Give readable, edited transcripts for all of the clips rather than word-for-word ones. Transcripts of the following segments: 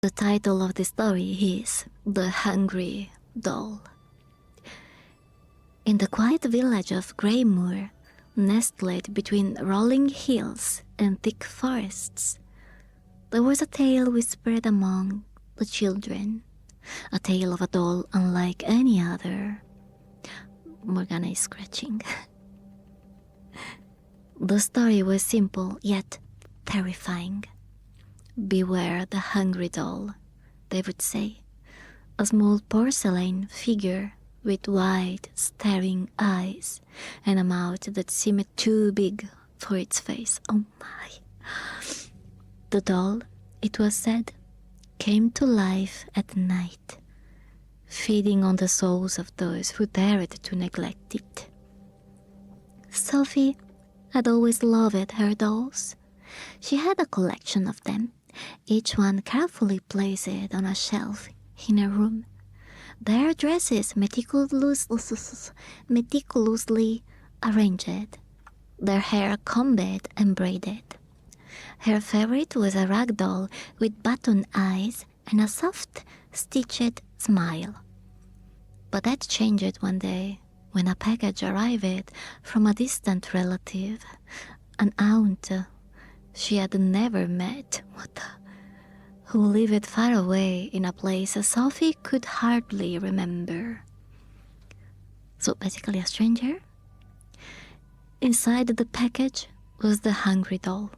The title of the story is The Hungry Doll. In the quiet village of Greymoor, nestled between rolling hills and thick forests, there was a tale whispered among the children, a tale of a doll unlike any other. Morgana is scratching. The story was simple yet terrifying. Beware the hungry doll, they would say, a small porcelain figure with wide, staring eyes and a mouth that seemed too big for its face. Oh my. The doll, it was said, came to life at night, feeding on the souls of those who dared to neglect it. Sophie had always loved her dolls. She had a collection of them, each one carefully placed on a shelf in her room, their dresses meticulously arranged, their hair combed and braided. Her favorite was a rag doll with button eyes and a soft, stitched smile. But that changed one day when a package arrived from a distant relative, an aunt she had never met, who lived far away in a place Sophie could hardly remember. So basically a stranger? Inside the package was the hungry doll.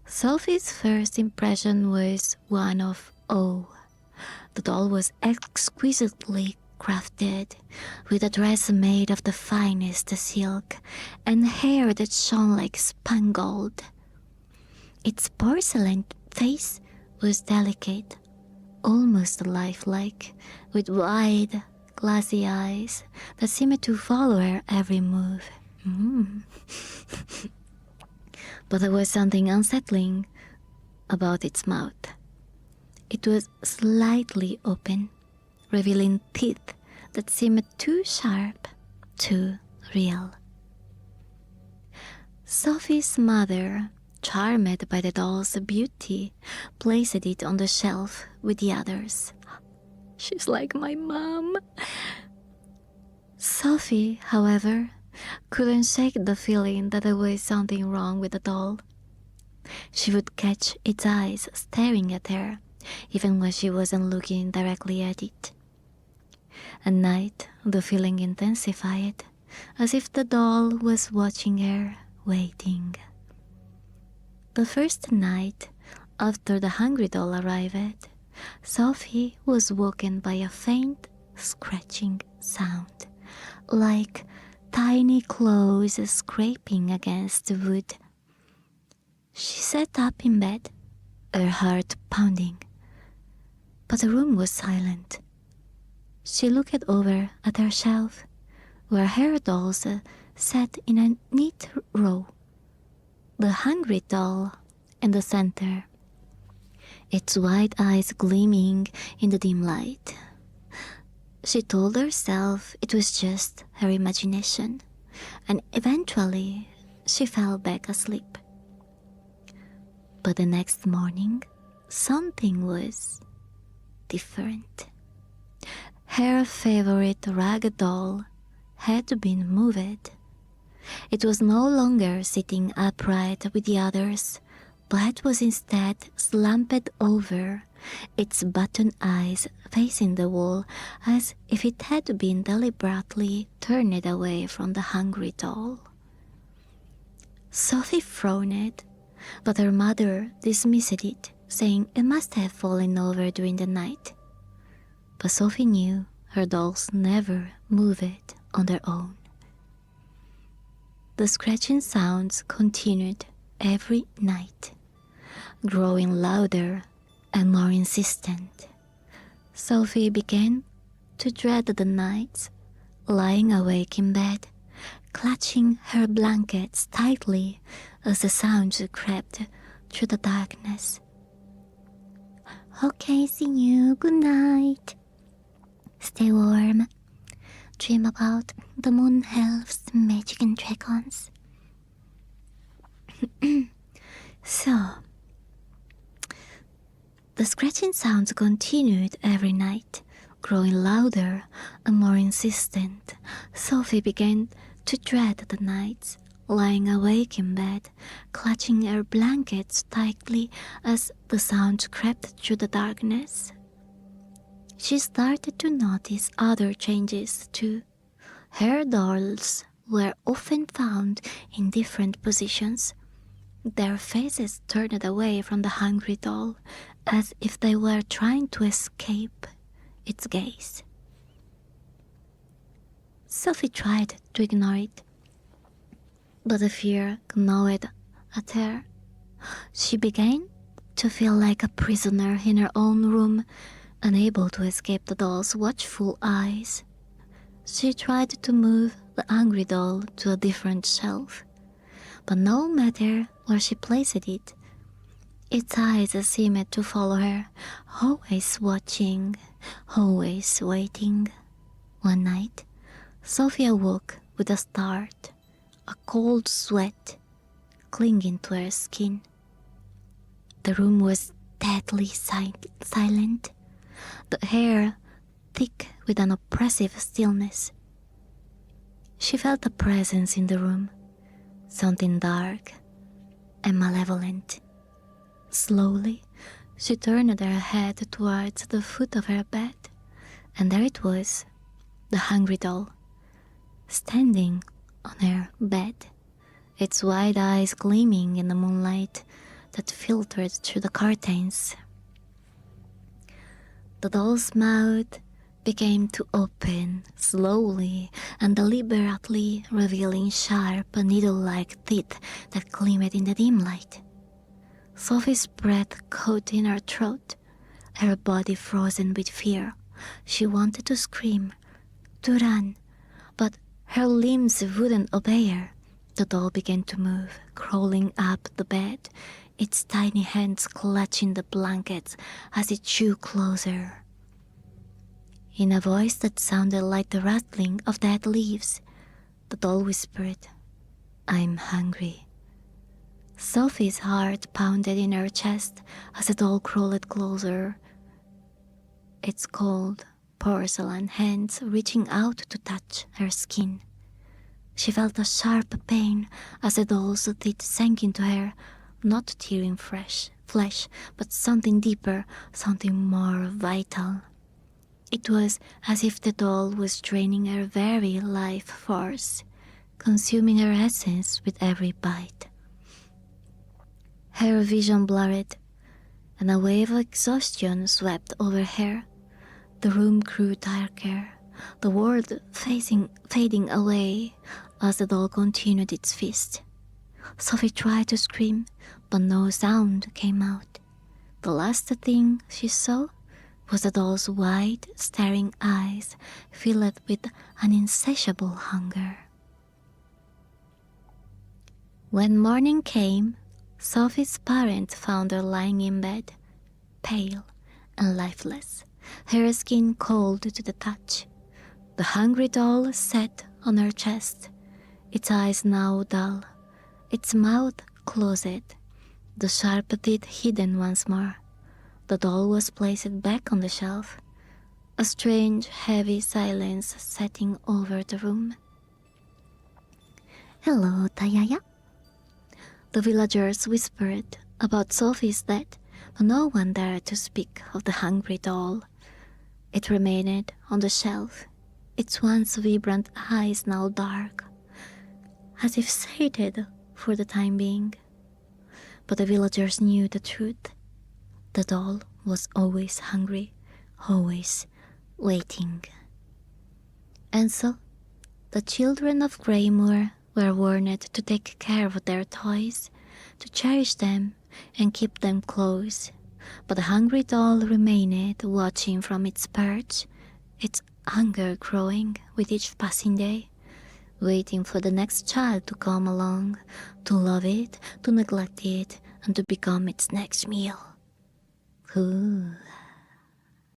Sophie's first impression was one of awe. The doll was exquisitely crafted, with a dress made of the finest silk and hair that shone like spun gold. Its porcelain face was delicate, almost lifelike, with wide, glassy eyes that seemed to follow her every move. But there was something unsettling about its mouth. It was slightly open, revealing teeth that seemed too sharp, too real. Sophie's mother, charmed by the doll's beauty, placed it on the shelf with the others. She's like my mom. Sophie, however, couldn't shake the feeling that there was something wrong with the doll. She would catch its eyes staring at her, even when she wasn't looking directly at it. At night, the feeling intensified, as if the doll was watching her, waiting. The first night after the hungry doll arrived, Sophie was woken by a faint scratching sound, like tiny claws scraping against the wood. She sat up in bed, her heart pounding, but the room was silent. She looked over at her shelf, where her dolls sat in a neat row. The hungry doll in the center, its wide eyes gleaming in the dim light. She told herself it was just her imagination, and eventually she fell back asleep. But the next morning, something was different. Her favorite rag doll had been moved. It was no longer sitting upright with the others, but was instead slumped over, its button eyes facing the wall as if it had been deliberately turned away from the hungry doll. Sophie frowned, but her mother dismissed it, saying it must have fallen over during the night. But Sophie knew her dolls never moved on their own. The scratching sounds continued every night, growing louder and more insistent. Sophie began to dread the nights, lying awake in bed, clutching her blankets tightly as the sounds crept through the darkness. Okay, see you. Good night. Stay warm. Dream about the moon elves, magic and dragons. So, The scratching sounds continued every night, growing louder and more insistent. Sophie began to dread the nights, lying awake in bed, clutching her blankets tightly as the sound crept through the darkness. She started to notice other changes too. Her dolls were often found in different positions, their faces turned away from the hungry doll, as if they were trying to escape its gaze. Sophie tried to ignore it, but the fear gnawed at her. She began to feel like a prisoner in her own room, unable to escape the doll's watchful eyes. She tried to move the hungry doll to a different shelf, but no matter where she placed it, its eyes seemed to follow her, always watching, always waiting. One night, Sophie awoke with a start, a cold sweat clinging to her skin. The room was deadly silent, the air thick with an oppressive stillness. She felt a presence in the room, something dark and malevolent. Slowly, she turned her head towards the foot of her bed, and there it was, the hungry doll, standing on her bed, its wide eyes gleaming in the moonlight that filtered through the curtains. The doll's mouth began to open slowly and deliberately, revealing sharp, needle-like teeth that gleamed in the dim light. Sophie's breath caught in her throat, her body frozen with fear. She wanted to scream, to run, but her limbs wouldn't obey her. The doll began to move, crawling up the bed, its tiny hands clutching the blankets as it drew closer. In a voice that sounded like the rattling of dead leaves, the doll whispered, "I'm hungry." Sophie's heart pounded in her chest as the doll crawled closer, its cold porcelain hands reaching out to touch her skin. She felt a sharp pain as the doll's teeth sank into her, not tearing fresh flesh, but something deeper, something more vital. It was as if the doll was draining her very life force, consuming her essence with every bite. Her vision blurred, and a wave of exhaustion swept over her. The room grew darker, the world fading away as the doll continued its feast. Sophie tried to scream, but no sound came out. The last thing she saw was the doll's wide, staring eyes filled with an insatiable hunger. When morning came, Sophie's parents found her lying in bed, pale and lifeless, her skin cold to the touch. The hungry doll sat on her chest, its eyes now dull, its mouth closed, the sharp teeth hidden once more. The doll was placed back on the shelf, a strange, heavy silence setting over the room. "Hello, Tayaya." The villagers whispered about Sophie's death, but no one dared to speak of the hungry doll. It remained on the shelf, its once vibrant eyes now dark, as if sated for the time being. But the villagers knew the truth. The doll was always hungry, always waiting. And so, the children of Greymoor were warned to take care of their toys, to cherish them and keep them close. But the hungry doll remained watching from its perch, its hunger growing with each passing day, waiting for the next child to come along, to love it, to neglect it, and to become its next meal. Ooh.